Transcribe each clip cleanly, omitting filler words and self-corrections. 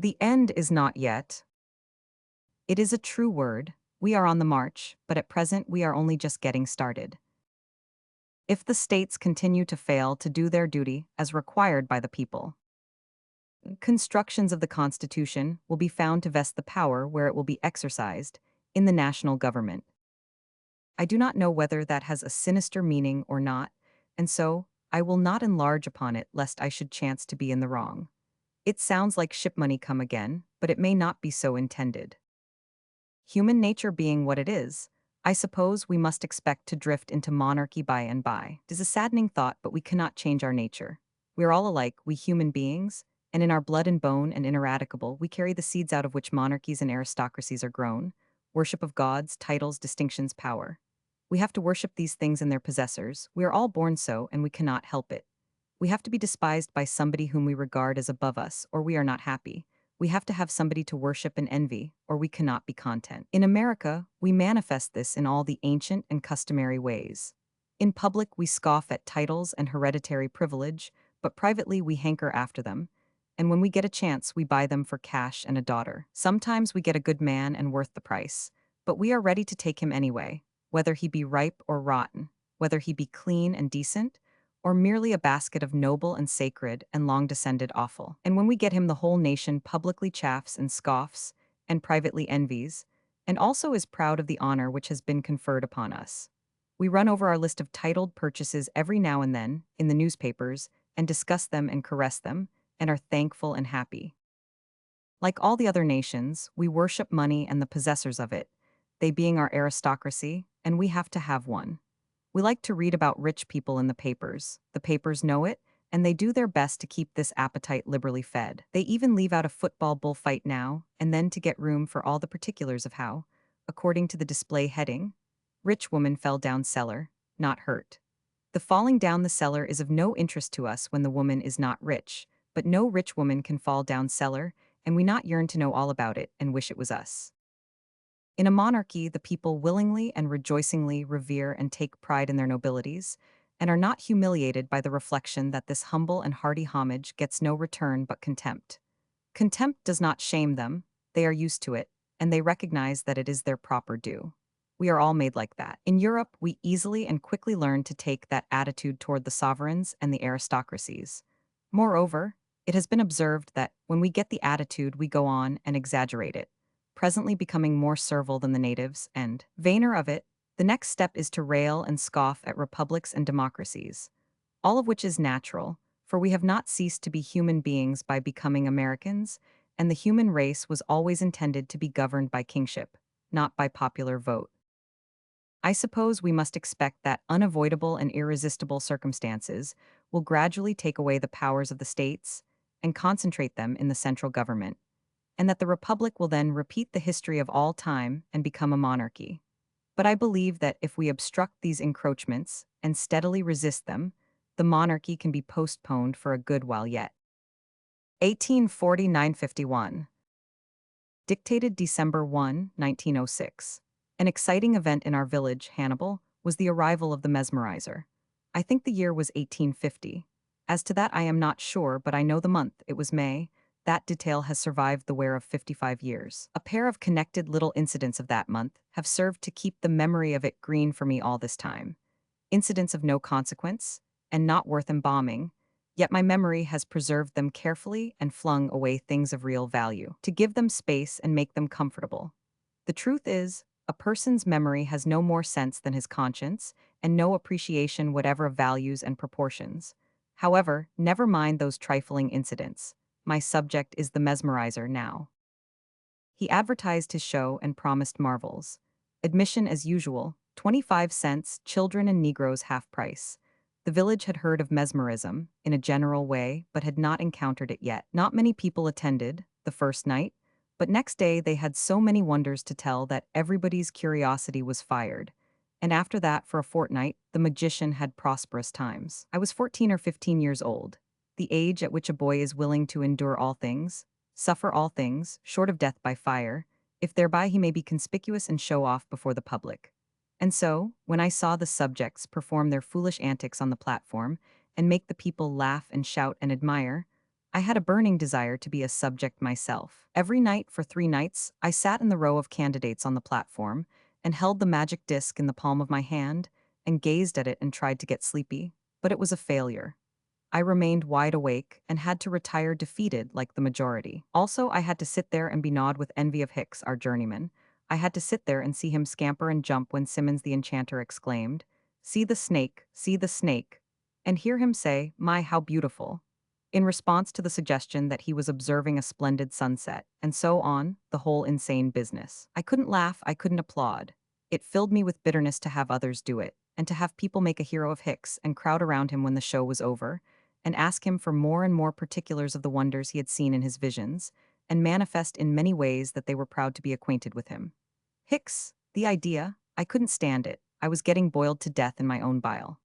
The end is not yet. It is a true word. We are on the march, but at present we are only just getting started. If the states continue to fail to do their duty as required by the people, constructions of the Constitution will be found to vest the power where it will be exercised in the national government. I do not know whether that has a sinister meaning or not, and so I will not enlarge upon it lest I should chance to be in the wrong. It sounds like ship money come again, but it may not be so intended. Human nature being what it is, I suppose we must expect to drift into monarchy by and by. It is a saddening thought, but we cannot change our nature. We are all alike, we human beings, and in our blood and bone and ineradicable, we carry the seeds out of which monarchies and aristocracies are grown: worship of gods, titles, distinctions, power. We have to worship these things and their possessors. We are all born so, and we cannot help it. We have to be despised by somebody whom we regard as above us, or we are not happy. We have to have somebody to worship and envy, or we cannot be content. In America, we manifest this in all the ancient and customary ways. In public, we scoff at titles and hereditary privilege, but privately we hanker after them, and when we get a chance, we buy them for cash and a daughter. Sometimes we get a good man and worth the price, but we are ready to take him anyway, whether he be ripe or rotten, whether he be clean and decent, or merely a basket of noble and sacred and long-descended offal. And when we get him, the whole nation publicly chaffs and scoffs, and privately envies, and also is proud of the honor which has been conferred upon us. We run over our list of titled purchases every now and then, in the newspapers, and discuss them and caress them, and are thankful and happy. Like all the other nations, we worship money and the possessors of it, they being our aristocracy, and we have to have one. We like to read about rich people in the papers. The papers know it, and they do their best to keep this appetite liberally fed. They even leave out a football bullfight now and then to get room for all the particulars of how, according to the display heading, rich woman fell down cellar, not hurt. The falling down the cellar is of no interest to us when the woman is not rich, but no rich woman can fall down cellar, and we not yearn to know all about it and wish it was us. In a monarchy, the people willingly and rejoicingly revere and take pride in their nobilities, and are not humiliated by the reflection that this humble and hearty homage gets no return but contempt. Contempt does not shame them, they are used to it, and they recognize that it is their proper due. We are all made like that. In Europe, we easily and quickly learn to take that attitude toward the sovereigns and the aristocracies. Moreover, it has been observed that when we get the attitude, we go on and exaggerate it, presently becoming more servile than the natives, and, vainer of it, the next step is to rail and scoff at republics and democracies, all of which is natural, for we have not ceased to be human beings by becoming Americans, and the human race was always intended to be governed by kingship, not by popular vote. I suppose we must expect that unavoidable and irresistible circumstances will gradually take away the powers of the states and concentrate them in the central government, and that the republic will then repeat the history of all time and become a monarchy. But I believe that if we obstruct these encroachments and steadily resist them, the monarchy can be postponed for a good while yet. 1849-51. Dictated December 1, 1906. An exciting event in our village, Hannibal, was the arrival of the mesmerizer. I think the year was 1850. As to that I am not sure, but I know the month, it was May. That detail has survived the wear of 55 years. A pair of connected little incidents of that month have served to keep the memory of it green for me all this time. Incidents of no consequence, and not worth embalming, yet my memory has preserved them carefully and flung away things of real value, to give them space and make them comfortable. The truth is, a person's memory has no more sense than his conscience, and no appreciation whatever of values and proportions. However, never mind those trifling incidents. My subject is the mesmerizer now. He advertised his show and promised marvels. Admission as usual, 25 cents, children and Negroes half price. The village had heard of mesmerism, in a general way, but had not encountered it yet. Not many people attended, the first night, but next day they had so many wonders to tell that everybody's curiosity was fired. And after that, for a fortnight, the magician had prosperous times. I was 14 or 15 years old, the age at which a boy is willing to endure all things, suffer all things, short of death by fire, if thereby he may be conspicuous and show off before the public. And so, when I saw the subjects perform their foolish antics on the platform and make the people laugh and shout and admire, I had a burning desire to be a subject myself. Every night for 3 nights, I sat in the row of candidates on the platform and held the magic disc in the palm of my hand and gazed at it and tried to get sleepy, but it was a failure. I remained wide awake and had to retire defeated like the majority. Also, I had to sit there and be gnawed with envy of Hicks, our journeyman. I had to sit there and see him scamper and jump when Simmons the enchanter exclaimed, see the snake, and hear him say, my, how beautiful, in response to the suggestion that he was observing a splendid sunset, and so on, the whole insane business. I couldn't laugh, I couldn't applaud. It filled me with bitterness to have others do it, and to have people make a hero of Hicks and crowd around him when the show was over, and ask him for more and more particulars of the wonders he had seen in his visions, and manifest in many ways that they were proud to be acquainted with him. Hicks, the idea, I couldn't stand it. I was getting boiled to death in my own bile.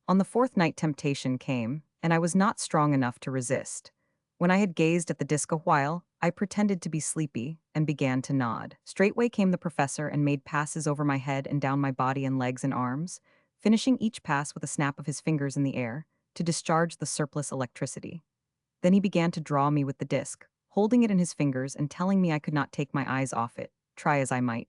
On the fourth night temptation came, and I was not strong enough to resist. When I had gazed at the disc a while, I pretended to be sleepy and began to nod. Straightway came the professor and made passes over my head and down my body and legs and arms, finishing each pass with a snap of his fingers in the air to discharge the surplus electricity. Then he began to draw me with the disc, holding it in his fingers and telling me I could not take my eyes off it, try as I might.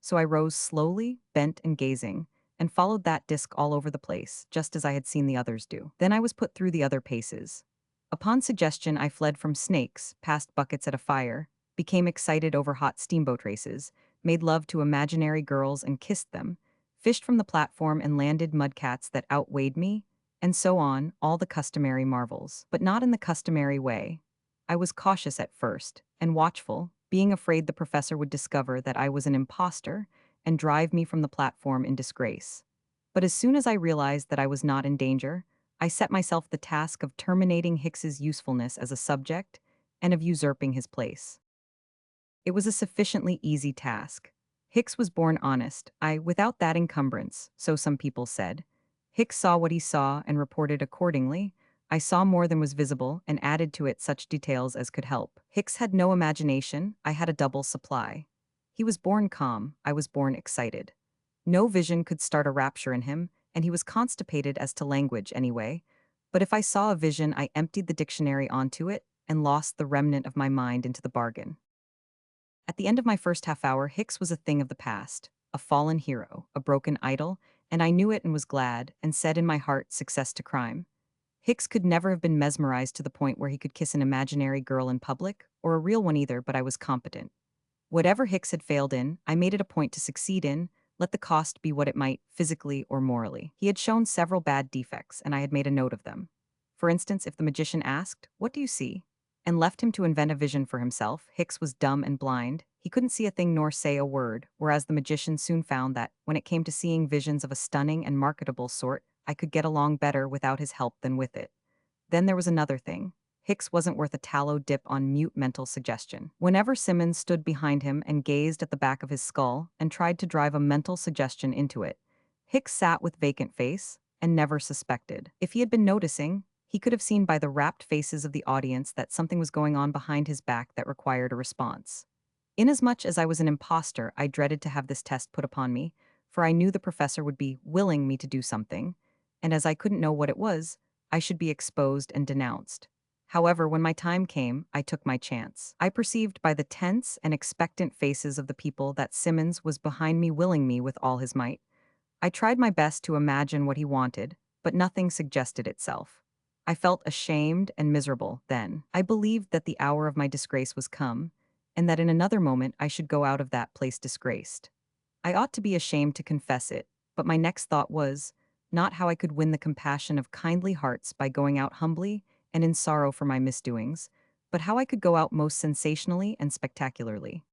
So I rose slowly, bent and gazing, and followed that disc all over the place, just as I had seen the others do. Then I was put through the other paces. Upon suggestion, I fled from snakes, past buckets at a fire, became excited over hot steamboat races, made love to imaginary girls and kissed them, fished from the platform and landed mudcats that outweighed me, and so on, all the customary marvels. But not in the customary way. I was cautious at first, and watchful, being afraid the professor would discover that I was an impostor and drive me from the platform in disgrace. But as soon as I realized that I was not in danger, I set myself the task of terminating Hicks's usefulness as a subject and of usurping his place. It was a sufficiently easy task. Hicks was born honest, without that encumbrance, so some people said. Hicks saw what he saw and reported accordingly. I saw more than was visible and added to it such details as could help. Hicks had no imagination, I had a double supply. He was born calm, I was born excited. No vision could start a rapture in him, and he was constipated as to language anyway. But if I saw a vision, I emptied the dictionary onto it and lost the remnant of my mind into the bargain. At the end of my first half hour, Hicks was a thing of the past, a fallen hero, a broken idol, and I knew it and was glad, and said in my heart, success to crime. Hicks could never have been mesmerized to the point where he could kiss an imaginary girl in public, or a real one either, but I was competent. Whatever Hicks had failed in, I made it a point to succeed in, let the cost be what it might, physically or morally. He had shown several bad defects, and I had made a note of them. For instance, if the magician asked, "What do you see?" and left him to invent a vision for himself, Hicks was dumb and blind. He couldn't see a thing nor say a word, whereas the magician soon found that, when it came to seeing visions of a stunning and marketable sort, I could get along better without his help than with it. Then there was another thing. Hicks wasn't worth a tallow dip on mute mental suggestion. Whenever Simmons stood behind him and gazed at the back of his skull and tried to drive a mental suggestion into it, Hicks sat with vacant face and never suspected. If he had been noticing, he could have seen by the rapt faces of the audience that something was going on behind his back that required a response. Inasmuch as I was an imposter, I dreaded to have this test put upon me, for I knew the professor would be willing me to do something, and as I couldn't know what it was, I should be exposed and denounced. However, when my time came, I took my chance. I perceived by the tense and expectant faces of the people that Simmons was behind me, willing me with all his might. I tried my best to imagine what he wanted, but nothing suggested itself. I felt ashamed and miserable then. I believed that the hour of my disgrace was come, and that in another moment I should go out of that place disgraced. I ought to be ashamed to confess it, but my next thought was, not how I could win the compassion of kindly hearts by going out humbly and in sorrow for my misdoings, but how I could go out most sensationally and spectacularly.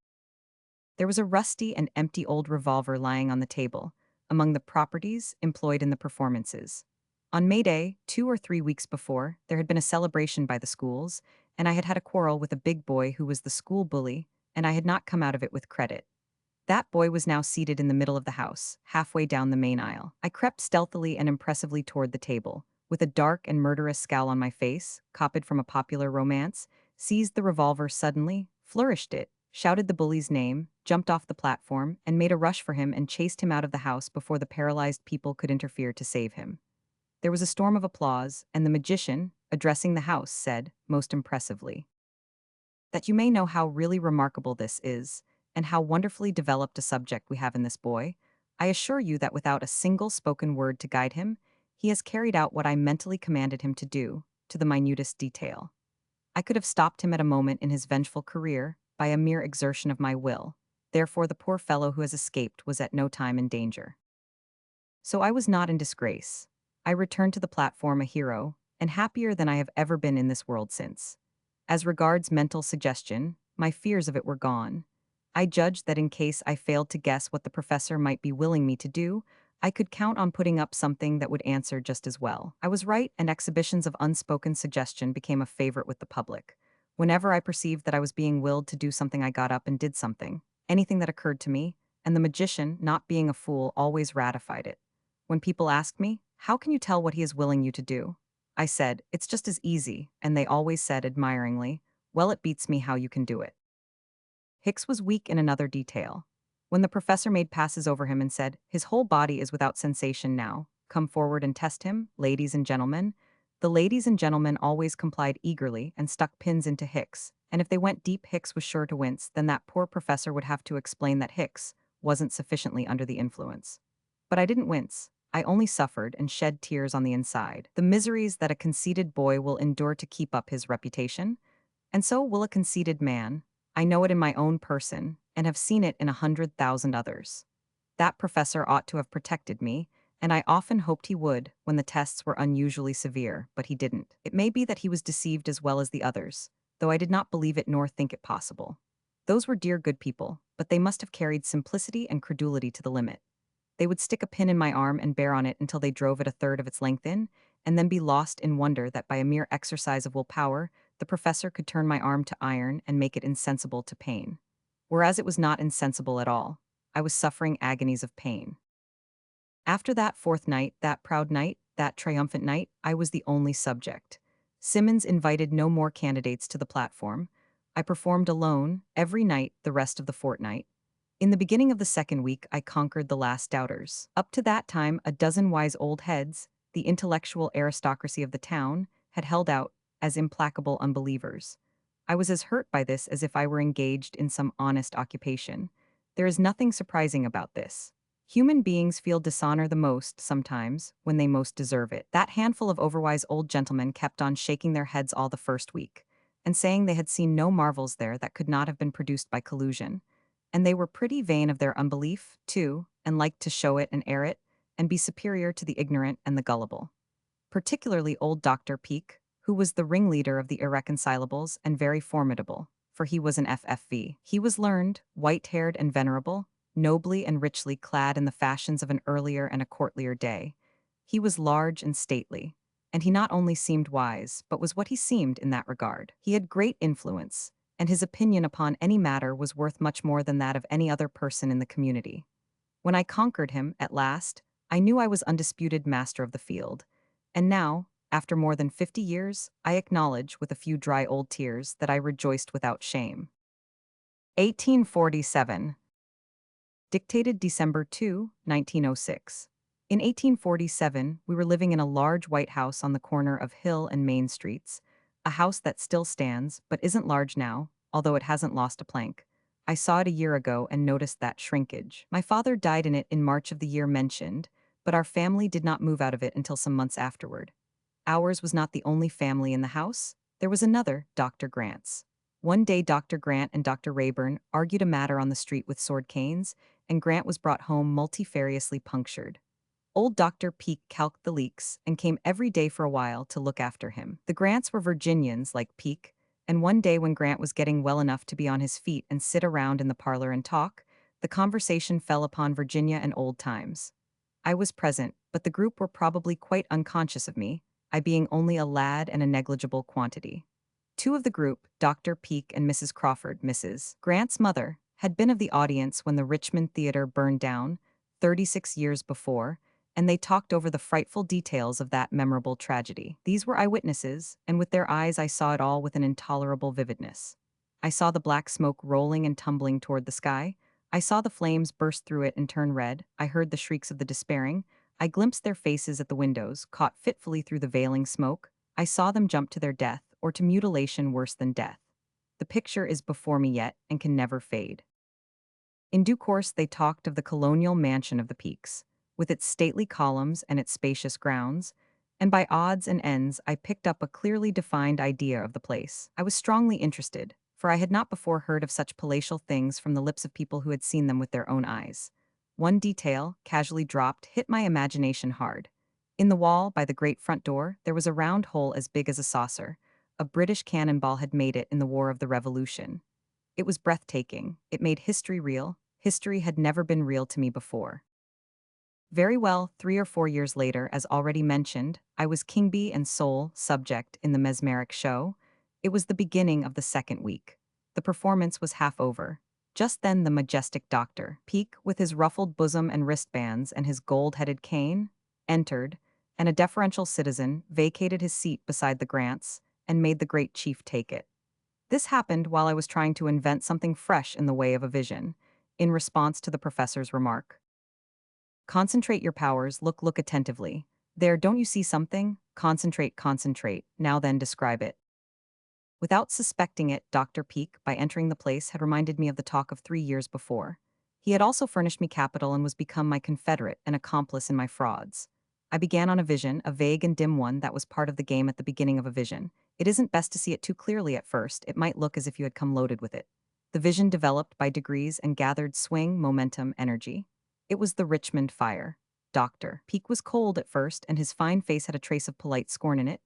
There was a rusty and empty old revolver lying on the table, among the properties employed in the performances. On May Day, 2 or 3 weeks before, there had been a celebration by the schools, and I had had a quarrel with a big boy who was the school bully, and I had not come out of it with credit. That boy was now seated in the middle of the house, halfway down the main aisle. I crept stealthily and impressively toward the table, with a dark and murderous scowl on my face, copied from a popular romance, seized the revolver suddenly, flourished it, shouted the bully's name, jumped off the platform, and made a rush for him and chased him out of the house before the paralyzed people could interfere to save him. There was a storm of applause, and the magician, addressing the house, said, most impressively, that you may know how really remarkable this is, and how wonderfully developed a subject we have in this boy. I assure you that without a single spoken word to guide him, he has carried out what I mentally commanded him to do, to the minutest detail. I could have stopped him at a moment in his vengeful career, by a mere exertion of my will. Therefore the poor fellow who has escaped was at no time in danger. So I was not in disgrace. I returned to the platform a hero, and happier than I have ever been in this world since. As regards mental suggestion, my fears of it were gone. I judged that in case I failed to guess what the professor might be willing me to do, I could count on putting up something that would answer just as well. I was right, and exhibitions of unspoken suggestion became a favorite with the public. Whenever I perceived that I was being willed to do something, I got up and did something, anything that occurred to me, and the magician, not being a fool, always ratified it. When people asked me, "How can you tell what he is willing you to do?" I said, "It's just as easy," and they always said admiringly, "Well, it beats me how you can do it." Hicks was weak in another detail. When the professor made passes over him and said, "His whole body is without sensation now, come forward and test him, ladies and gentlemen," the ladies and gentlemen always complied eagerly and stuck pins into Hicks, and if they went deep, Hicks was sure to wince, then that poor professor would have to explain that Hicks wasn't sufficiently under the influence. But I didn't wince. I only suffered and shed tears on the inside. The miseries that a conceited boy will endure to keep up his reputation, and so will a conceited man. I know it in my own person, and have seen it in 100,000 others. That professor ought to have protected me, and I often hoped he would when the tests were unusually severe, but he didn't. It may be that he was deceived as well as the others, though I did not believe it nor think it possible. Those were dear good people, but they must have carried simplicity and credulity to the limit. They would stick a pin in my arm and bear on it until they drove it a third of its length in, and then be lost in wonder that by a mere exercise of will power, the professor could turn my arm to iron and make it insensible to pain. Whereas it was not insensible at all. I was suffering agonies of pain. After that fourth night, that proud night, that triumphant night, I was the only subject. Simmons invited no more candidates to the platform. I performed alone, every night, the rest of the fortnight. In the beginning of the second week, I conquered the last doubters. Up to that time, a dozen wise old heads, the intellectual aristocracy of the town, had held out as implacable unbelievers. I was as hurt by this as if I were engaged in some honest occupation. There is nothing surprising about this. Human beings feel dishonor the most, sometimes, when they most deserve it. That handful of overwise old gentlemen kept on shaking their heads all the first week, and saying they had seen no marvels there that could not have been produced by collusion. And they were pretty vain of their unbelief, too, and liked to show it and air it, and be superior to the ignorant and the gullible. Particularly old Dr. Peake, who was the ringleader of the irreconcilables and very formidable, for he was an FFV. He was learned, white-haired and venerable, nobly and richly clad in the fashions of an earlier and a courtlier day. He was large and stately, and he not only seemed wise, but was what he seemed in that regard. He had great influence, and his opinion upon any matter was worth much more than that of any other person in the community. When I conquered him, at last, I knew I was undisputed master of the field. And now, after more than 50 years, I acknowledge, with a few dry old tears, that I rejoiced without shame. 1847. Dictated December 2, 1906. In 1847, we were living in a large white house on the corner of Hill and Main Streets, a house that still stands, but isn't large now, although it hasn't lost a plank. I saw it a year ago and noticed that shrinkage. My father died in it in March of the year mentioned, but our family did not move out of it until some months afterward. Ours was not the only family in the house. There was another, Dr. Grant's. One day Dr. Grant and Dr. Rayburn argued a matter on the street with sword canes, and Grant was brought home multifariously punctured. Old Dr. Peake calked the leaks and came every day for a while to look after him. The Grants were Virginians like Peake, and one day when Grant was getting well enough to be on his feet and sit around in the parlor and talk, the conversation fell upon Virginia and old times. I was present, but the group were probably quite unconscious of me, I being only a lad and a negligible quantity. Two of the group, Dr. Peake and Mrs. Crawford, Mrs. Grant's mother, had been of the audience when the Richmond Theater burned down, 36 years before, and they talked over the frightful details of that memorable tragedy. These were eyewitnesses, and with their eyes I saw it all with an intolerable vividness. I saw the black smoke rolling and tumbling toward the sky. I saw the flames burst through it and turn red. I heard the shrieks of the despairing. I glimpsed their faces at the windows, caught fitfully through the veiling smoke. I saw them jump to their death, or to mutilation worse than death. The picture is before me yet and can never fade. In due course, they talked of the colonial mansion of the peaks, with its stately columns and its spacious grounds, and by odds and ends I picked up a clearly defined idea of the place. I was strongly interested, for I had not before heard of such palatial things from the lips of people who had seen them with their own eyes. One detail, casually dropped, hit my imagination hard. In the wall, by the great front door, there was a round hole as big as a saucer. A British cannonball had made it in the War of the Revolution. It was breathtaking. It made history real. History had never been real to me before. Very well, 3 or 4 years later, as already mentioned, I was king bee and sole subject in the mesmeric show. It was the beginning of the second week. The performance was half over. Just then the majestic Dr. Peak, with his ruffled bosom and wristbands and his gold-headed cane, entered, and a deferential citizen vacated his seat beside the Grants and made the great chief take it. This happened while I was trying to invent something fresh in the way of a vision, in response to the professor's remark. Concentrate your powers, look attentively. There, don't you see something? Concentrate. Now then, describe it. Without suspecting it, Dr. Peak, by entering the place, had reminded me of the talk of 3 years before. He had also furnished me capital and was become my confederate and accomplice in my frauds. I began on a vision, a vague and dim one that was part of the game at the beginning of a vision. It isn't best to see it too clearly at first, it might look as if you had come loaded with it. The vision developed by degrees and gathered swing, momentum, energy. It was the Richmond fire. Dr. Peak was cold at first, and his fine face had a trace of polite scorn in it,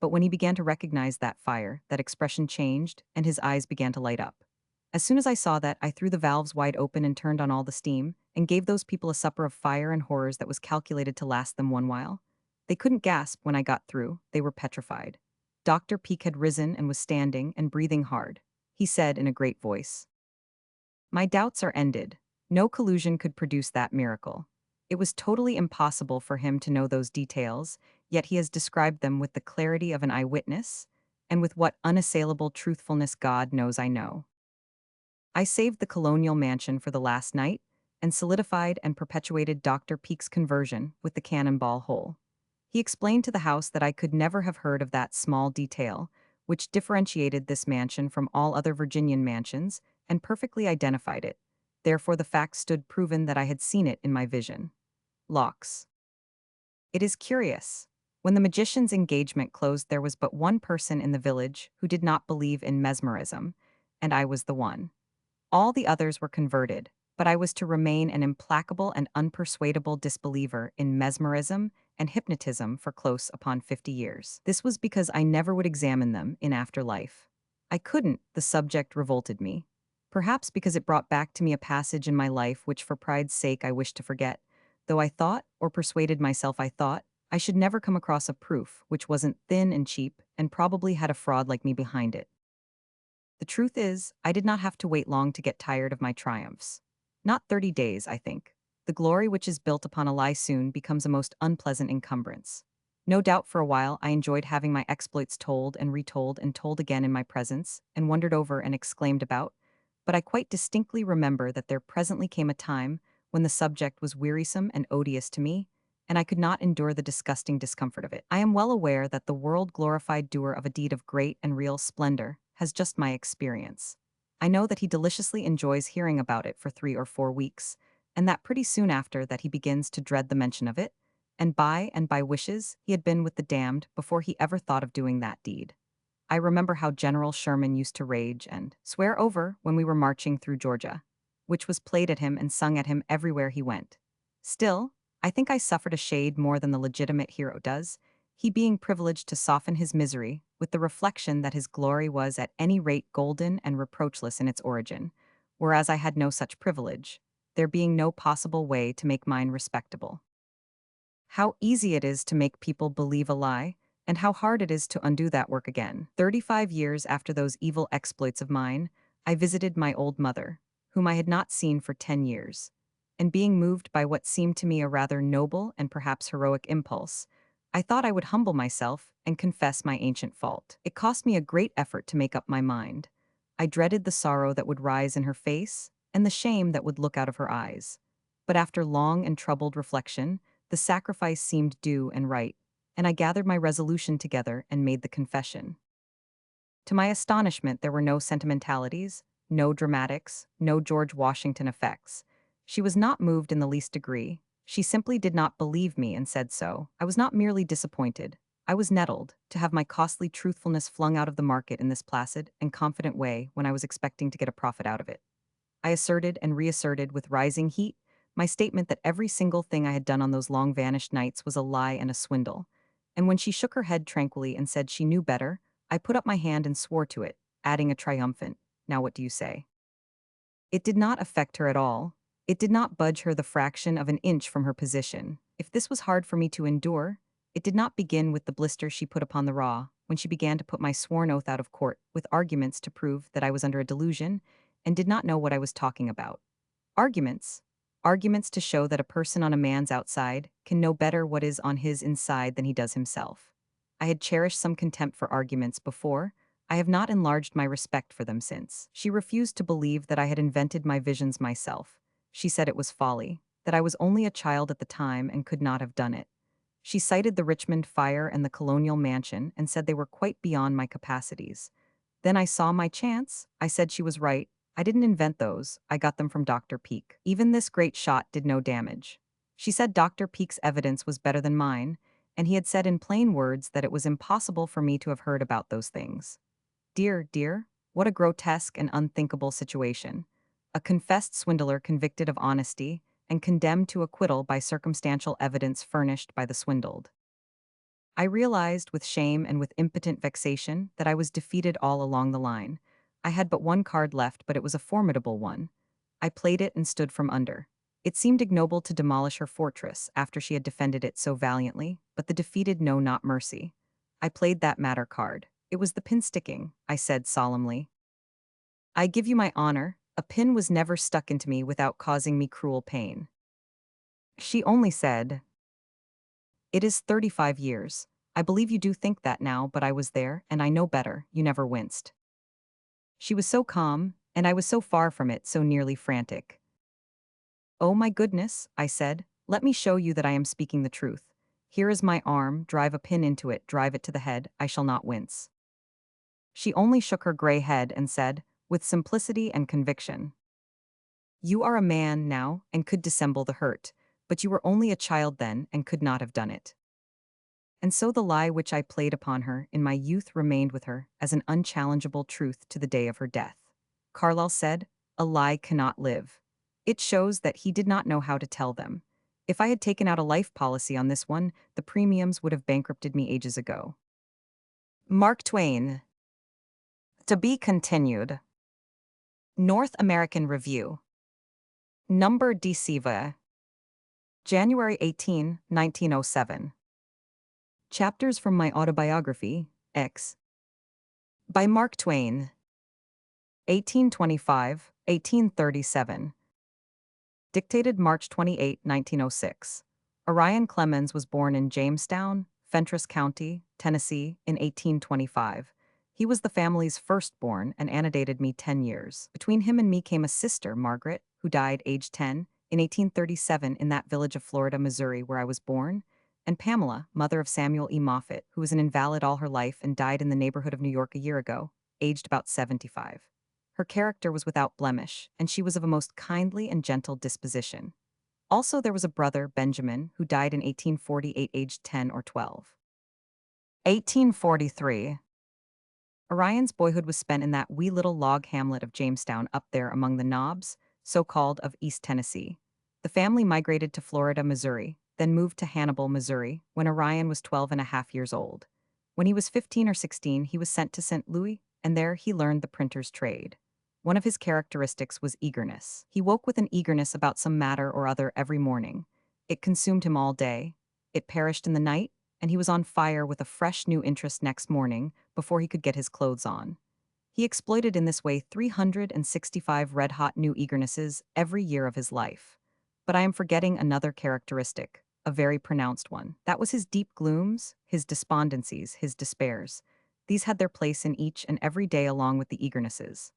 but when he began to recognize that fire, that expression changed, and his eyes began to light up. As soon as I saw that, I threw the valves wide open and turned on all the steam, and gave those people a supper of fire and horrors that was calculated to last them one while. They couldn't gasp when I got through, they were petrified. Dr. Peak had risen and was standing and breathing hard. He said in a great voice, "My doubts are ended. No collusion could produce that miracle. It was totally impossible for him to know those details, yet he has described them with the clarity of an eyewitness, and with what unassailable truthfulness God knows I know. I saved the colonial mansion for the last night, and solidified and perpetuated Dr. Peak's conversion with the cannonball hole. He explained to the house that I could never have heard of that small detail, which differentiated this mansion from all other Virginian mansions, and perfectly identified it. Therefore the fact stood proven that I had seen it in my vision. Locks. It is curious. When the magician's engagement closed, there was but one person in the village who did not believe in mesmerism, and I was the one. All the others were converted, but I was to remain an implacable and unpersuadable disbeliever in mesmerism and hypnotism for close upon 50 years. This was because I never would examine them in afterlife. I couldn't, the subject revolted me. Perhaps because it brought back to me a passage in my life which for pride's sake I wished to forget, though I thought, or persuaded myself I thought, I should never come across a proof which wasn't thin and cheap and probably had a fraud like me behind it. The truth is, I did not have to wait long to get tired of my triumphs. Not 30 days, I think. The glory which is built upon a lie soon becomes a most unpleasant encumbrance. No doubt for a while I enjoyed having my exploits told and retold and told again in my presence, and wondered over and exclaimed about, but I quite distinctly remember that there presently came a time when the subject was wearisome and odious to me, and I could not endure the disgusting discomfort of it. I am well aware that the world-glorified doer of a deed of great and real splendor has just my experience. I know that he deliciously enjoys hearing about it for 3 or 4 weeks, and that pretty soon after that he begins to dread the mention of it, and by wishes he had been with the damned before he ever thought of doing that deed. I remember how General Sherman used to rage and swear over when we were marching through Georgia, which was played at him and sung at him everywhere he went. Still, I think I suffered a shade more than the legitimate hero does, he being privileged to soften his misery with the reflection that his glory was at any rate golden and reproachless in its origin, whereas I had no such privilege, there being no possible way to make mine respectable. How easy it is to make people believe a lie, and how hard it is to undo that work again. 35 years after those evil exploits of mine, I visited my old mother, whom I had not seen for 10 years, and being moved by what seemed to me a rather noble and perhaps heroic impulse, I thought I would humble myself and confess my ancient fault. It cost me a great effort to make up my mind. I dreaded the sorrow that would rise in her face and the shame that would look out of her eyes. But after long and troubled reflection, the sacrifice seemed due and right. and I gathered my resolution together and made the confession. To my astonishment, there were no sentimentalities, no dramatics, no George Washington effects. She was not moved in the least degree. She simply did not believe me and said so. I was not merely disappointed. I was nettled to have my costly truthfulness flung out of the market in this placid and confident way when I was expecting to get a profit out of it. I asserted and reasserted with rising heat my statement that every single thing I had done on those long vanished nights was a lie and a swindle. And when she shook her head tranquilly and said she knew better, I put up my hand and swore to it, adding a triumphant, "Now what do you say?" It did not affect her at all. It did not budge her the fraction of an inch from her position. If this was hard for me to endure, it did not begin with the blister she put upon the raw, when she began to put my sworn oath out of court with arguments to prove that I was under a delusion and did not know what I was talking about. Arguments. Arguments to show that a person on a man's outside can know better what is on his inside than he does himself. I had cherished some contempt for arguments before. I have not enlarged my respect for them since. She refused to believe that I had invented my visions myself. She said it was folly, that I was only a child at the time and could not have done it. She cited the Richmond fire and the colonial mansion and said they were quite beyond my capacities. Then I saw my chance. I said she was right. I didn't invent those. I got them from Dr. Peake. Even this great shot did no damage. She said Dr. Peake's evidence was better than mine, and he had said in plain words that it was impossible for me to have heard about those things. Dear, dear, what a grotesque and unthinkable situation. A confessed swindler convicted of honesty and condemned to acquittal by circumstantial evidence furnished by the swindled. I realized with shame and with impotent vexation that I was defeated all along the line. I had but one card left, but it was a formidable one. I played it and stood from under. It seemed ignoble to demolish her fortress after she had defended it so valiantly, but the defeated know not mercy. I played that matter card. It was the pin sticking, I said solemnly. I give you my honor, a pin was never stuck into me without causing me cruel pain. She only said, "It is 35 years. I believe you do think that now, but I was there, and I know better, you never winced." She was so calm, and I was so far from it, so nearly frantic. "Oh my goodness," I said, "let me show you that I am speaking the truth. Here is my arm, drive a pin into it, drive it to the head, I shall not wince." She only shook her gray head and said, with simplicity and conviction, "You are a man now, and could dissemble the hurt, but you were only a child then, and could not have done it." And so the lie which I played upon her in my youth remained with her as an unchallengeable truth to the day of her death. Carlyle said, "A lie cannot live." It shows that he did not know how to tell them. If I had taken out a life policy on this one, the premiums would have bankrupted me ages ago. Mark Twain. To be continued. North American Review. Number Deceiva. January 18, 1907. Chapters from My Autobiography, X. By Mark Twain. 1825, 1837. Dictated March 28, 1906. Orion Clemens was born in Jamestown, Fentress County, Tennessee, in 1825. He was the family's firstborn and antedated me 10 years. Between him and me came a sister, Margaret, who died aged 10, in 1837 in that village of Florida, Missouri, where I was born, and Pamela, mother of Samuel E. Moffett, who was an invalid all her life and died in the neighborhood of New York a year ago, aged about 75. Her character was without blemish, and she was of a most kindly and gentle disposition. Also, there was a brother, Benjamin, who died in 1848, aged 10 or 12. 1843. Orion's boyhood was spent in that wee little log hamlet of Jamestown up there among the knobs, so-called, of East Tennessee. The family migrated to Florida, Missouri, then moved to Hannibal, Missouri, when Orion was 12 and a half years old. When he was 15 or 16, he was sent to St. Louis, and there he learned the printer's trade. One of his characteristics was eagerness. He woke with an eagerness about some matter or other every morning. It consumed him all day. It perished in the night, and he was on fire with a fresh new interest next morning before he could get his clothes on. He exploited in this way 365 red-hot new eagernesses every year of his life. But I am forgetting another characteristic, a very pronounced one. That was his deep glooms, his despondencies, his despairs. These had their place in each and every day along with the eagernesses.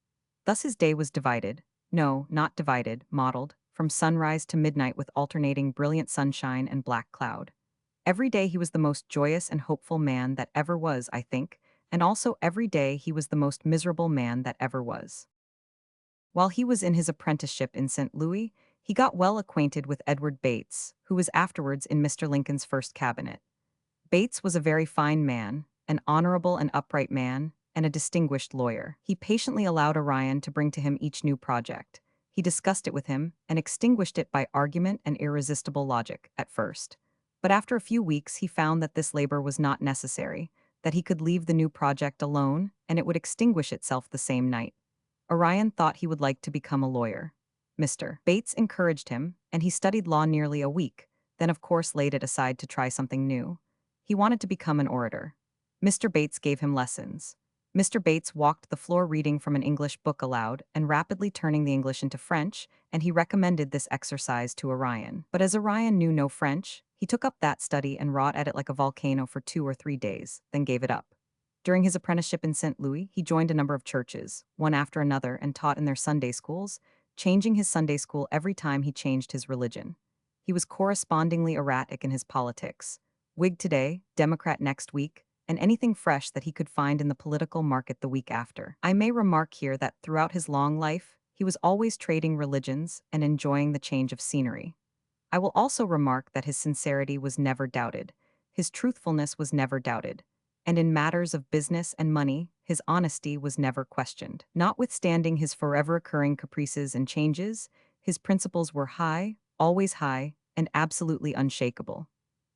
Thus his day was divided, no, not divided, modeled, from sunrise to midnight with alternating brilliant sunshine and black cloud. Every day he was the most joyous and hopeful man that ever was, I think, and also every day he was the most miserable man that ever was. While he was in his apprenticeship in St. Louis, he got well acquainted with Edward Bates, who was afterwards in Mr. Lincoln's first cabinet. Bates was a very fine man, an honorable and upright man, and a distinguished lawyer. He patiently allowed Orion to bring to him each new project. He discussed it with him and extinguished it by argument and irresistible logic at first. But after a few weeks, he found that this labor was not necessary, that he could leave the new project alone and it would extinguish itself the same night. Orion thought he would like to become a lawyer. Mr. Bates encouraged him, and he studied law nearly a week, then of course laid it aside to try something new. He wanted to become an orator. Mr. Bates gave him lessons. Mr. Bates walked the floor reading from an English book aloud and rapidly turning the English into French, and he recommended this exercise to Orion. But as Orion knew no French, he took up that study and wrought at it like a volcano for 2 or 3 days, then gave it up. During his apprenticeship in St. Louis, he joined a number of churches, one after another, and taught in their Sunday schools, changing his Sunday school every time he changed his religion. He was correspondingly erratic in his politics. Whig today, Democrat next week, and anything fresh that he could find in the political market the week after. I may remark here that throughout his long life, he was always trading religions and enjoying the change of scenery. I will also remark that his sincerity was never doubted, his truthfulness was never doubted, and in matters of business and money, his honesty was never questioned. Notwithstanding his forever occurring caprices and changes, his principles were high, and absolutely unshakable.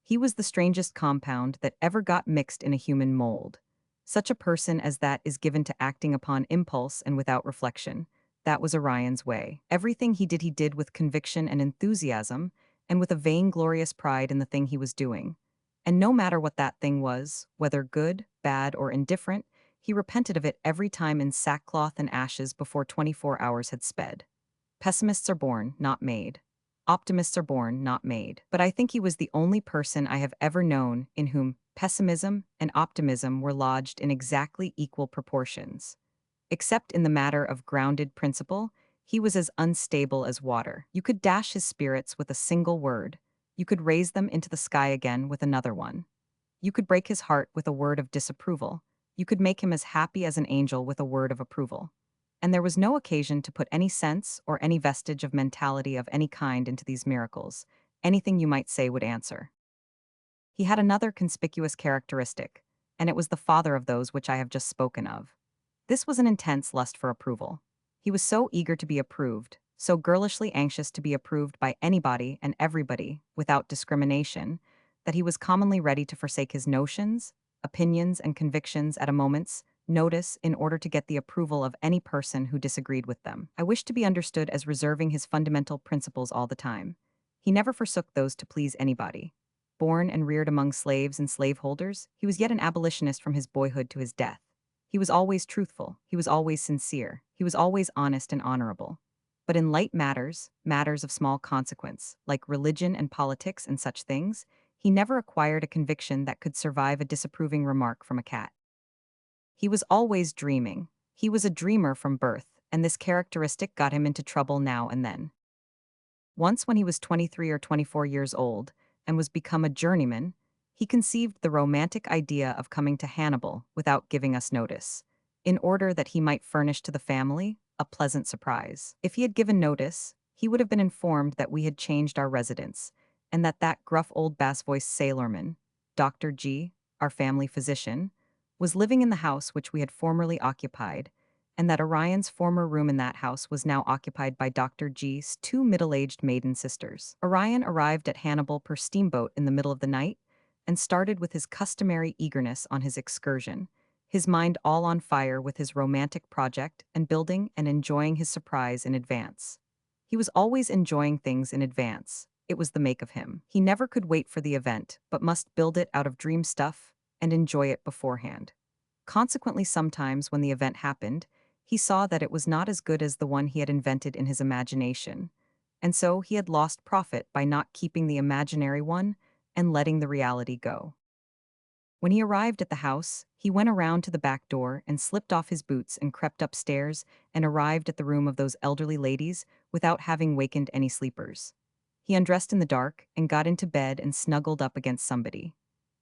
He was the strangest compound that ever got mixed in a human mold. Such a person as that is given to acting upon impulse and without reflection. That was Orion's way. Everything he did with conviction and enthusiasm, and with a vainglorious pride in the thing he was doing. And no matter what that thing was, whether good, bad, or indifferent, he repented of it every time in sackcloth and ashes before 24 hours had sped. Pessimists are born, not made. Optimists are born, not made. But I think he was the only person I have ever known in whom pessimism and optimism were lodged in exactly equal proportions. Except in the matter of grounded principle, he was as unstable as water. You could dash his spirits with a single word. You could raise them into the sky again with another one. You could break his heart with a word of disapproval. You could make him as happy as an angel with a word of approval. And there was no occasion to put any sense or any vestige of mentality of any kind into these miracles. Anything you might say would answer. He had another conspicuous characteristic, and it was the father of those which I have just spoken of. This was an intense lust for approval. He was so eager to be approved, so girlishly anxious to be approved by anybody and everybody, without discrimination, that he was commonly ready to forsake his notions, opinions, and convictions at a moment's notice in order to get the approval of any person who disagreed with them. I wish to be understood as reserving his fundamental principles all the time. He never forsook those to please anybody. Born and reared among slaves and slaveholders, he was yet an abolitionist from his boyhood to his death. He was always truthful, he was always sincere, he was always honest and honorable. But in light matters, matters of small consequence, like religion and politics and such things, he never acquired a conviction that could survive a disapproving remark from a cat. He was always dreaming. He was a dreamer from birth, and this characteristic got him into trouble now and then. Once when he was 23 or 24 years old, and was become a journeyman, he conceived the romantic idea of coming to Hannibal without giving us notice, in order that he might furnish to the family a pleasant surprise. If he had given notice, he would have been informed that we had changed our residence, and that gruff old bass-voiced sailorman, Dr. G, our family physician, was living in the house which we had formerly occupied, and that Orion's former room in that house was now occupied by Dr. G's two middle-aged maiden sisters. Orion arrived at Hannibal per steamboat in the middle of the night, and started with his customary eagerness on his excursion, his mind all on fire with his romantic project and building and enjoying his surprise in advance. He was always enjoying things in advance. It was the make of him. He never could wait for the event, but must build it out of dream stuff and enjoy it beforehand. Consequently, sometimes when the event happened, he saw that it was not as good as the one he had invented in his imagination, and so he had lost profit by not keeping the imaginary one and letting the reality go. When he arrived at the house, he went around to the back door and slipped off his boots and crept upstairs and arrived at the room of those elderly ladies without having wakened any sleepers. He undressed in the dark and got into bed and snuggled up against somebody.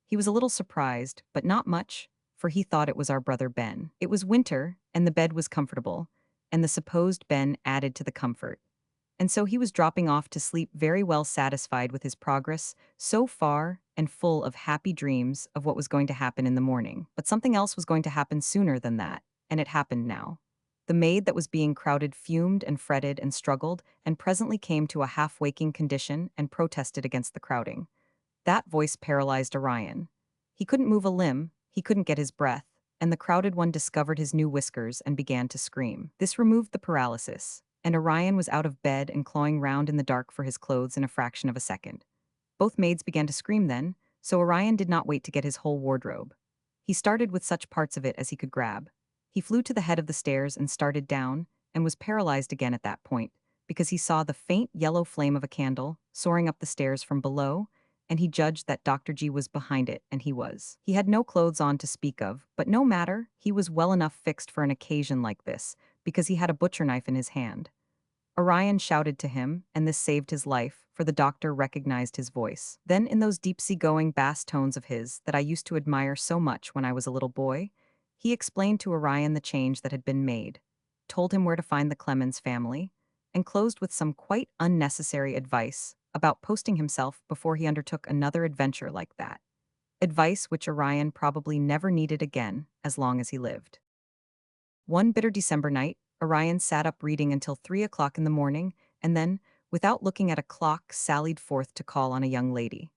He was a little surprised, but not much, for he thought it was our brother Ben. It was winter, and the bed was comfortable, and the supposed Ben added to the comfort. And so he was dropping off to sleep very well satisfied with his progress so far and full of happy dreams of what was going to happen in the morning. But something else was going to happen sooner than that, and it happened now. The maid that was being crowded fumed and fretted and struggled, and presently came to a half-waking condition and protested against the crowding. That voice paralyzed Orion. He couldn't move a limb, he couldn't get his breath, and the crowded one discovered his new whiskers and began to scream. This removed the paralysis, and Orion was out of bed and clawing round in the dark for his clothes in a fraction of a second. Both maids began to scream then, so Orion did not wait to get his whole wardrobe. He started with such parts of it as he could grab. He flew to the head of the stairs and started down, and was paralyzed again at that point, because he saw the faint yellow flame of a candle soaring up the stairs from below, and he judged that Dr. G was behind it, and he was. He had no clothes on to speak of, but no matter, he was well enough fixed for an occasion like this, because he had a butcher knife in his hand. Orion shouted to him, and this saved his life, for the doctor recognized his voice. Then, in those deep sea-going bass tones of his that I used to admire so much when I was a little boy, he explained to Orion the change that had been made, told him where to find the Clemens family, and closed with some quite unnecessary advice about posting himself before he undertook another adventure like that. Advice which Orion probably never needed again as long as he lived. One bitter December night, Orion sat up reading until 3 o'clock in the morning, and then, without looking at a clock, sallied forth to call on a young lady.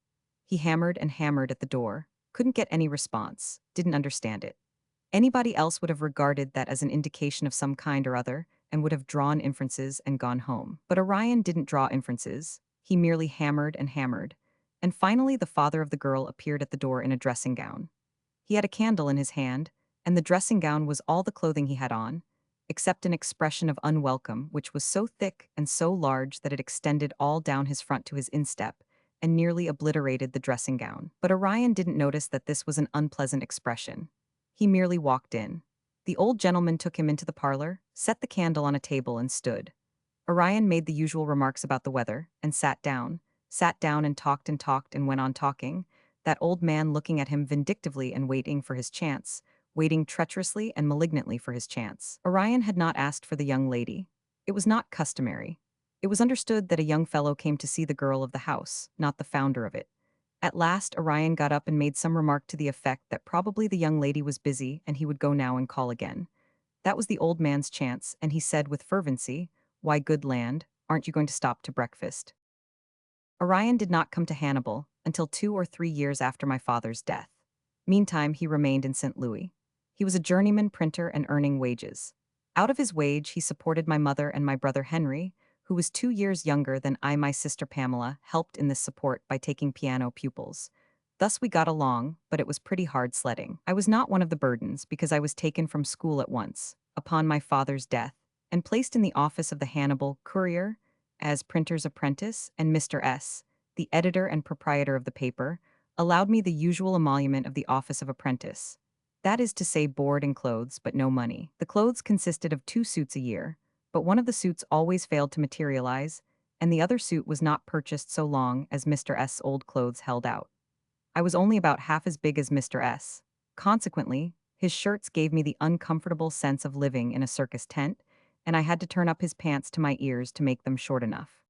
He hammered and hammered at the door, couldn't get any response, didn't understand it. Anybody else would have regarded that as an indication of some kind or other, and would have drawn inferences and gone home. But Orion didn't draw inferences, he merely hammered and hammered, and finally the father of the girl appeared at the door in a dressing gown. He had a candle in his hand, and the dressing gown was all the clothing he had on, except an expression of unwelcome which was so thick and so large that it extended all down his front to his instep, and nearly obliterated the dressing gown. But Orion didn't notice that this was an unpleasant expression. He merely walked in. The old gentleman took him into the parlor, set the candle on a table, and stood. Orion made the usual remarks about the weather, and sat down and talked and went on talking, that old man looking at him vindictively and waiting for his chance, waiting treacherously and malignantly for his chance. Orion had not asked for the young lady. It was not customary. It was understood that a young fellow came to see the girl of the house, not the founder of it. At last, Orion got up and made some remark to the effect that probably the young lady was busy and he would go now and call again. That was the old man's chance, and he said with fervency, "Why, good land, aren't you going to stop to breakfast?" Orion did not come to Hannibal until 2 or 3 years after my father's death. Meantime, he remained in St. Louis. He was a journeyman printer and earning wages. Out of his wage, he supported my mother and my brother Henry, who was 2 years younger than I. My sister Pamela helped in this support by taking piano pupils. Thus we got along, but it was pretty hard sledding. I was not one of the burdens because I was taken from school at once, upon my father's death, and placed in the office of the Hannibal Courier as printer's apprentice, and Mr. S., the editor and proprietor of the paper, allowed me the usual emolument of the office of apprentice. That is to say, board and clothes, but no money. The clothes consisted of 2 suits a year, but one of the suits always failed to materialize, and the other suit was not purchased so long as Mr. S.'s old clothes held out. I was only about half as big as Mr. S. Consequently, his shirts gave me the uncomfortable sense of living in a circus tent, and I had to turn up his pants to my ears to make them short enough.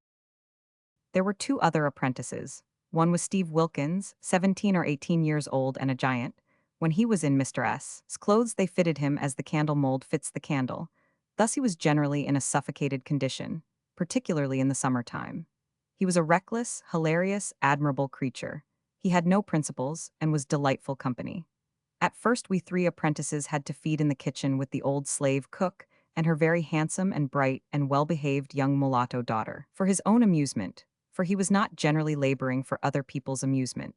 There were 2 other apprentices. One was Steve Wilkins, 17 or 18 years old and a giant. When he was in Mr. S.'s clothes, they fitted him as the candle mold fits the candle. Thus he was generally in a suffocated condition, particularly in the summertime. He was a reckless, hilarious, admirable creature. He had no principles and was delightful company. At first we 3 apprentices had to feed in the kitchen with the old slave cook and her very handsome and bright and well-behaved young mulatto daughter, for his own amusement, for he was not generally laboring for other people's amusement.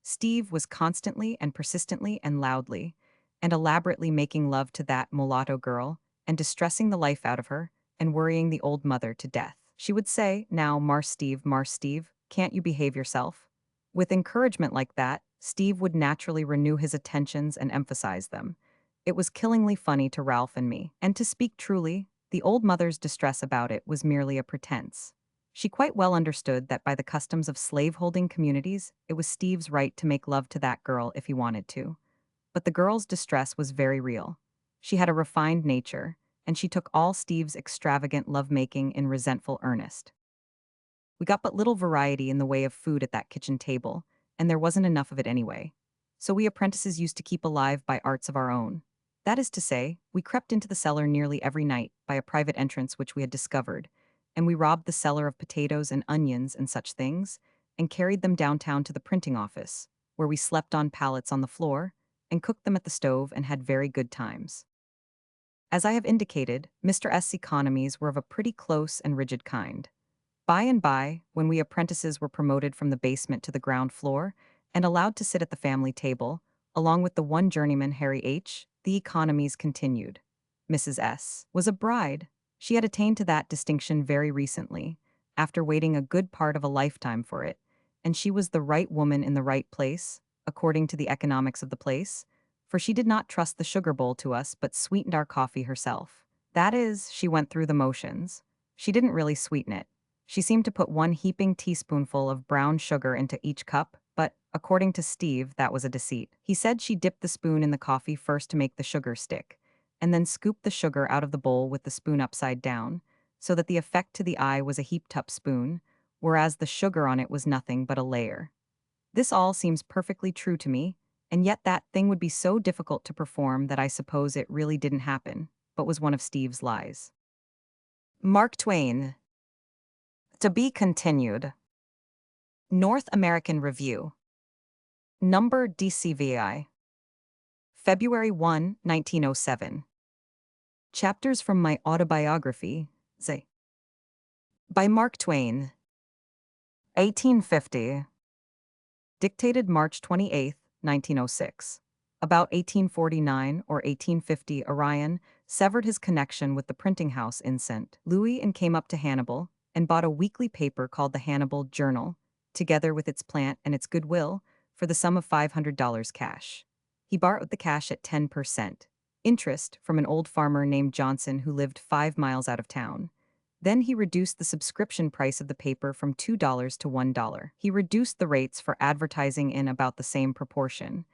Steve was constantly and persistently and loudly and elaborately making love to that mulatto girl and distressing the life out of her and worrying the old mother to death. She would say, "Now, Marse Steve, can't you behave yourself?" With encouragement like that, Steve would naturally renew his attentions and emphasize them. It was killingly funny to Ralph and me. And to speak truly, the old mother's distress about it was merely a pretense. She quite well understood that by the customs of slave-holding communities, it was Steve's right to make love to that girl if he wanted to. But the girl's distress was very real. She had a refined nature, and she took all Steve's extravagant lovemaking in resentful earnest. We got but little variety in the way of food at that kitchen table, and there wasn't enough of it anyway. So we apprentices used to keep alive by arts of our own. That is to say, we crept into the cellar nearly every night by a private entrance which we had discovered, and we robbed the cellar of potatoes and onions and such things, and carried them downtown to the printing office, where we slept on pallets on the floor, and cooked them at the stove and had very good times. As I have indicated, Mr. S.'s economies were of a pretty close and rigid kind. By and by, when we apprentices were promoted from the basement to the ground floor and allowed to sit at the family table, along with the one journeyman Harry H., the economies continued. Mrs. S. was a bride. She had attained to that distinction very recently, after waiting a good part of a lifetime for it, and she was the right woman in the right place, according to the economics of the place, for she did not trust the sugar bowl to us but sweetened our coffee herself. That is, she went through the motions. She didn't really sweeten it. She seemed to put one heaping teaspoonful of brown sugar into each cup, but, according to Steve, that was a deceit. He said she dipped the spoon in the coffee first to make the sugar stick, and then scooped the sugar out of the bowl with the spoon upside down, so that the effect to the eye was a heaped-up spoon, whereas the sugar on it was nothing but a layer. This all seems perfectly true to me, and yet that thing would be so difficult to perform that I suppose it really didn't happen, but was one of Steve's lies. Mark Twain. To be continued. North American Review. Number DCVI. February 1, 1907. Chapters from My Autobiography, Z. By Mark Twain. 1850. Dictated March 28, 1906. About 1849 or 1850, Orion severed his connection with the printing house in St. Louis and came up to Hannibal and bought a weekly paper called the Hannibal Journal, together with its plant and its goodwill, for the sum of $500 cash. He borrowed the cash at 10% interest from an old farmer named Johnson who lived 5 miles out of town. Then he reduced the subscription price of the paper from $2 to $1. He reduced the rates for advertising in about the same proportion,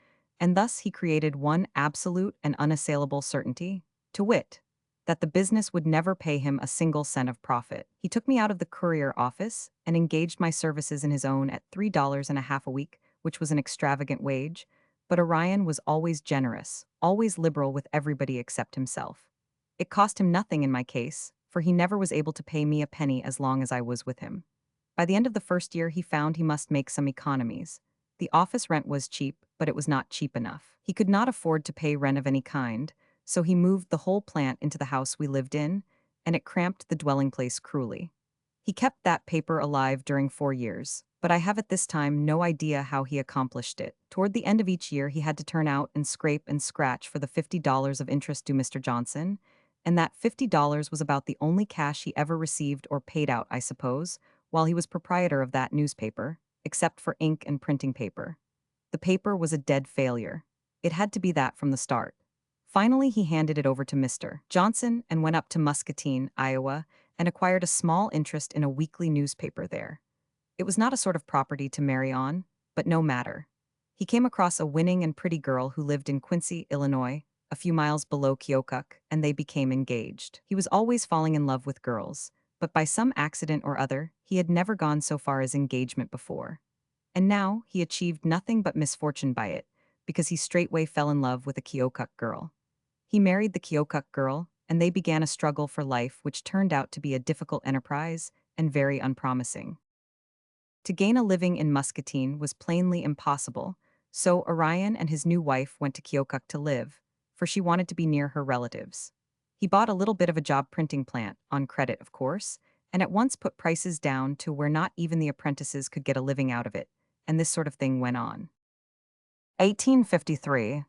and thus he created one absolute and unassailable certainty, to wit, that the business would never pay him a single cent of profit. He took me out of the courier office and engaged my services in his own at $3.50 a week, which was an extravagant wage, but Orion was always generous, always liberal with everybody except himself. It cost him nothing in my case, for he never was able to pay me a penny as long as I was with him. By the end of the first year, he found he must make some economies. The office rent was cheap, but it was not cheap enough. He could not afford to pay rent of any kind, so he moved the whole plant into the house we lived in, and it cramped the dwelling place cruelly. He kept that paper alive during 4 years, but I have at this time no idea how he accomplished it. Toward the end of each year, he had to turn out and scrape and scratch for the $50 of interest due Mr. Johnson, and that $50 was about the only cash he ever received or paid out, I suppose, while he was proprietor of that newspaper, except for ink and printing paper. The paper was a dead failure. It had to be that from the start. Finally, he handed it over to Mr. Johnson and went up to Muscatine, Iowa, and acquired a small interest in a weekly newspaper there. It was not a sort of property to marry on, but no matter. He came across a winning and pretty girl who lived in Quincy, Illinois, a few miles below Keokuk, and they became engaged. He was always falling in love with girls, but by some accident or other, he had never gone so far as engagement before. And now he achieved nothing but misfortune by it, because he straightway fell in love with a Keokuk girl. He married the Keokuk girl, and they began a struggle for life which turned out to be a difficult enterprise and very unpromising. To gain a living in Muscatine was plainly impossible, so Orion and his new wife went to Keokuk to live, for she wanted to be near her relatives. He bought a little bit of a job printing plant, on credit of course, and at once put prices down to where not even the apprentices could get a living out of it, and this sort of thing went on. 1853.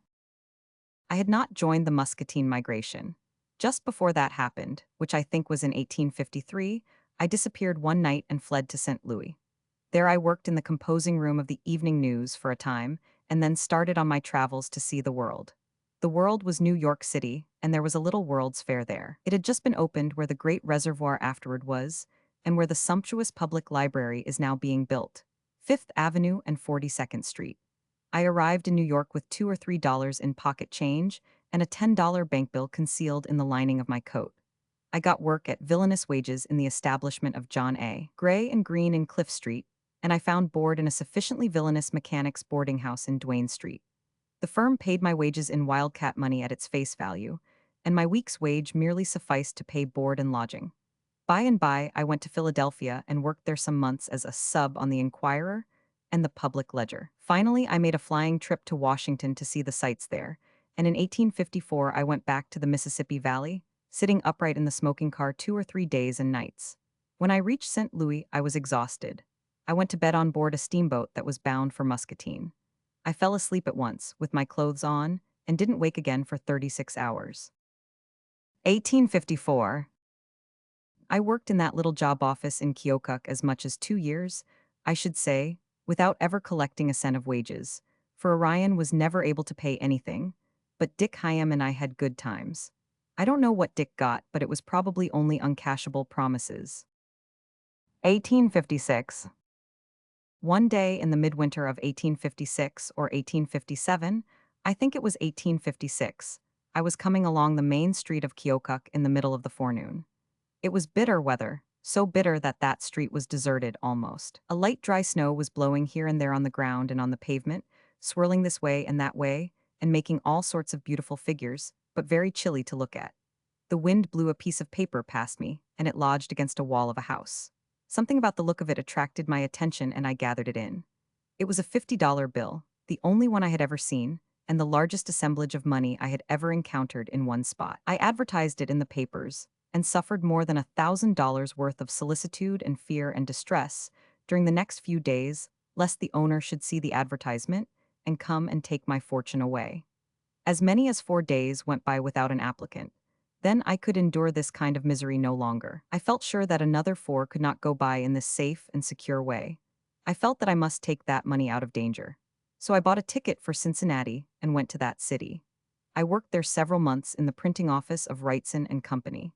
I had not joined the Muscatine migration. Just before that happened, which I think was in 1853, I disappeared one night and fled to St. Louis. There I worked in the composing room of the Evening News for a time, and then started on my travels to see the world. The world was New York City, and there was a little World's Fair there. It had just been opened where the great reservoir afterward was, and where the sumptuous public library is now being built. 5th Avenue and 42nd Street. I arrived in New York with $2 or $3 in pocket change and a $10 bank bill concealed in the lining of my coat. I got work at villainous wages in the establishment of John A. Gray and Green in Cliff Street, and I found board in a sufficiently villainous mechanics boarding house in Duane Street. The firm paid my wages in wildcat money at its face value, and my week's wage merely sufficed to pay board and lodging. By and by, I went to Philadelphia and worked there some months as a sub on the Inquirer and the Public Ledger. Finally, I made a flying trip to Washington to see the sights there, and in 1854 I went back to the Mississippi Valley, sitting upright in the smoking car 2 or 3 days and nights. When I reached St. Louis, I was exhausted. I went to bed on board a steamboat that was bound for Muscatine. I fell asleep at once, with my clothes on, and didn't wake again for 36 hours. 1854. I worked in that little job office in Keokuk as much as 2 years, I should say, without ever collecting a cent of wages, for Orion was never able to pay anything, but Dick Hyam and I had good times. I don't know what Dick got, but it was probably only uncashable promises. 1856. One day in the midwinter of 1856 or 1857, I think it was 1856, I was coming along the main street of Keokuk in the middle of the forenoon. It was bitter weather, so bitter that that street was deserted almost. A light dry snow was blowing here and there on the ground and on the pavement, swirling this way and that way, and making all sorts of beautiful figures, but very chilly to look at. The wind blew a piece of paper past me, and it lodged against a wall of a house. Something about the look of it attracted my attention and I gathered it in. It was a $50 bill, the only one I had ever seen, and the largest assemblage of money I had ever encountered in one spot. I advertised it in the papers, and suffered more than $1,000 worth of solicitude and fear and distress during the next few days, lest the owner should see the advertisement and come and take my fortune away. As many as 4 days went by without an applicant. Then I could endure this kind of misery no longer. I felt sure that another 4 could not go by in this safe and secure way. I felt that I must take that money out of danger. So I bought a ticket for Cincinnati and went to that city. I worked there several months in the printing office of Wrightson and Company.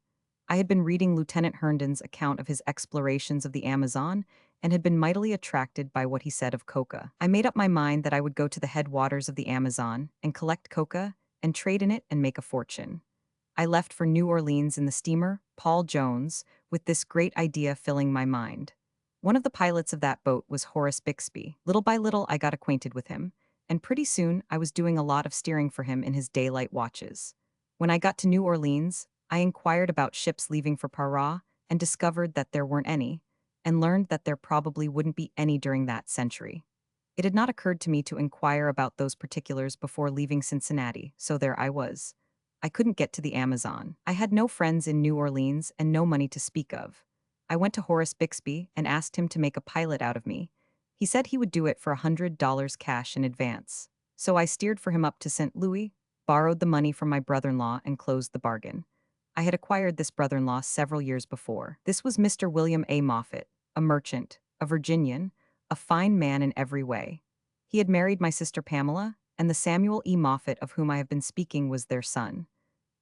I had been reading Lieutenant Herndon's account of his explorations of the Amazon and had been mightily attracted by what he said of coca. I made up my mind that I would go to the headwaters of the Amazon and collect coca and trade in it and make a fortune. I left for New Orleans in the steamer Paul Jones, with this great idea filling my mind. One of the pilots of that boat was Horace Bixby. Little by little, I got acquainted with him, and pretty soon I was doing a lot of steering for him in his daylight watches. When I got to New Orleans, I inquired about ships leaving for Para and discovered that there weren't any, and learned that there probably wouldn't be any during that century. It had not occurred to me to inquire about those particulars before leaving Cincinnati, so there I was. I couldn't get to the Amazon. I had no friends in New Orleans and no money to speak of. I went to Horace Bixby and asked him to make a pilot out of me. He said he would do it for $100 cash in advance. So I steered for him up to St. Louis, borrowed the money from my brother-in-law, and closed the bargain. I had acquired this brother-in-law several years before. This was Mr. William A. Moffett, a merchant, a Virginian, a fine man in every way. He had married my sister Pamela, and the Samuel E. Moffett of whom I have been speaking was their son.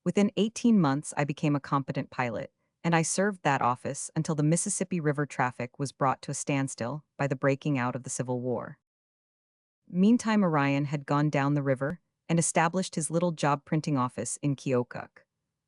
Within 18 months, I became a competent pilot, and I served that office until the Mississippi River traffic was brought to a standstill by the breaking out of the Civil War. Meantime, Orion had gone down the river and established his little job printing office in Keokuk.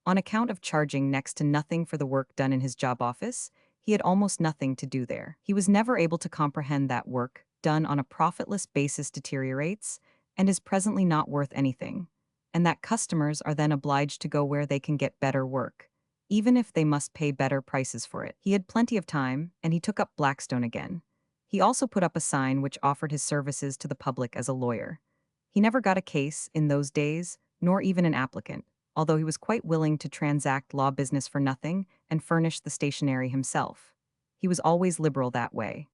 On account of charging next to nothing for the work done in his job office, he had almost nothing to do there. He was never able to comprehend that work, done on a profitless basis, deteriorates and is presently not worth anything, and that customers are then obliged to go where they can get better work, even if they must pay better prices for it. He had plenty of time, and he took up Blackstone again. He also put up a sign which offered his services to the public as a lawyer. He never got a case in those days, nor even an applicant, although he was quite willing to transact law business for nothing and furnish the stationery himself. He was always liberal that way.